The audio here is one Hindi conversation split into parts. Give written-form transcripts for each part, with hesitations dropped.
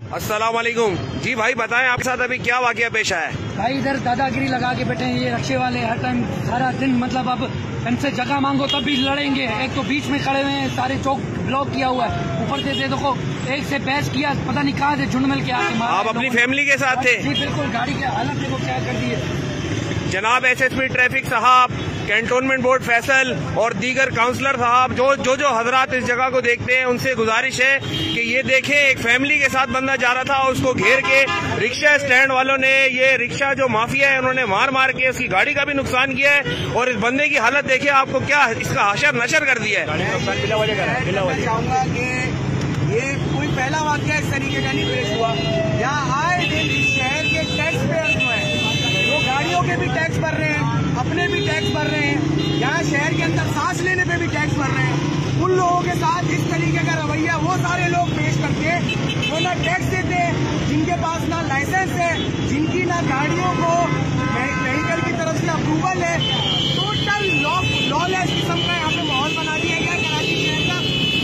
अस्सलाम वालेकुम जी भाई, बताएं आपके साथ अभी क्या वाकया पेश आया है? भाई इधर दादागिरी लगा के बैठे हैं ये रक्शे वाले, हर टाइम सारा दिन, मतलब अब इनसे जगह मांगो तब भी लड़ेंगे। एक तो बीच में खड़े हुए हैं, सारे चौक ब्लॉक किया हुआ है, ऊपर से देखो एक से बहस किया, पता नहीं कहाँ से झुंड मिल के आके मारा। आप अपनी फैमिली के साथ थे? जी बिल्कुल, गाड़ी की हालत देखो क्या कर दी है। जनाब एसएसपी ट्रैफिक साहब, कैंटोनमेंट बोर्ड फैसल और दीगर काउंसलर साहब जो हजरात इस जगह को देखते हैं, उनसे गुजारिश है कि ये देखें, एक फैमिली के साथ बंदा जा रहा था और उसको घेर के रिक्शा स्टैंड वालों ने, ये रिक्शा जो माफिया है, उन्होंने मार के उसकी गाड़ी का भी नुकसान किया है और इस बंदे की हालत देखिए, आपको क्या इसका हशर नशर कर दिया है। मैं चाहूंगा कि ये कोई पहला वाकया इस तरीके का नहीं पेश हुआ। यहाँ आए दिन इस शहर के टैक्स पेयर जो है वो गाड़ियों के भी टैक्स भर रहे हैं, अपने भी टैक्स भर रहे हैं, यहाँ शहर के अंदर सांस लेने पे भी टैक्स भर रहे हैं। उन लोगों के साथ इस तरीके का रवैया वो सारे लोग पेश करके वो ना टैक्स देते हैं, जिनके पास ना लाइसेंस है, जिनकी ना गाड़ियों को व्हीकल की तरफ से अप्रूवल है। टोटल लॉलेस किस्म का यहाँ पे माहौल बना दिया गया कराची शहर का।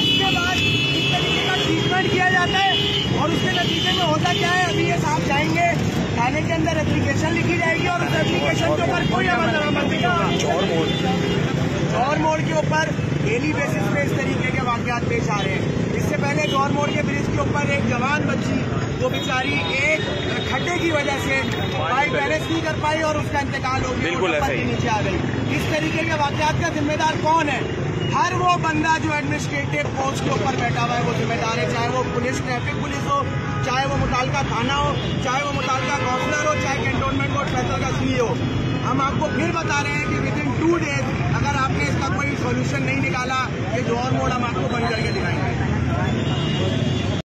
उसके बाद इस तरीके का ट्रीटमेंट किया जाता है और उसके नतीजे में होता क्या है, अभी ये साहब जाएंगे थाने के अंदर, एप्लीकेशन लिखी जाएगी और उस एप्लीकेशन के ऊपर कोई अमल दरामद नहीं होगा। गौर मोड़ के ऊपर डेली बेसिस पे इस तरीके के वाकयात पेश आ रहे हैं। इससे पहले गौर मोड़ के ब्रिज के ऊपर एक जवान बच्ची, वो बेचारी एक खड्डे की वजह से बाइक बैलेंस नहीं कर पाई और उसका इंतकाल हो गया, नीचे आ गई। इस तरीके के वाकयात का जिम्मेदार कौन है? हर वो बंदा जो एडमिनिस्ट्रेटिव पोस्ट के ऊपर बैठा हुआ है वो जिम्मेदार है, चाहे वो पुलिस, ट्रैफिक पुलिस हो, चाहे वो मुताल्लिका थाना हो, चाहे वो मुताल्लिका काउंसलर हो, चाहे कैंटोनमेंट बोर्ड फैसल का सीईओ हो। हम आपको फिर बता रहे हैं कि विदिन 2 डेज अगर आपने इसका कोई सोल्यूशन नहीं निकाला, ये गौर मोड़ हम आपको बंद करके दिखाएंगे।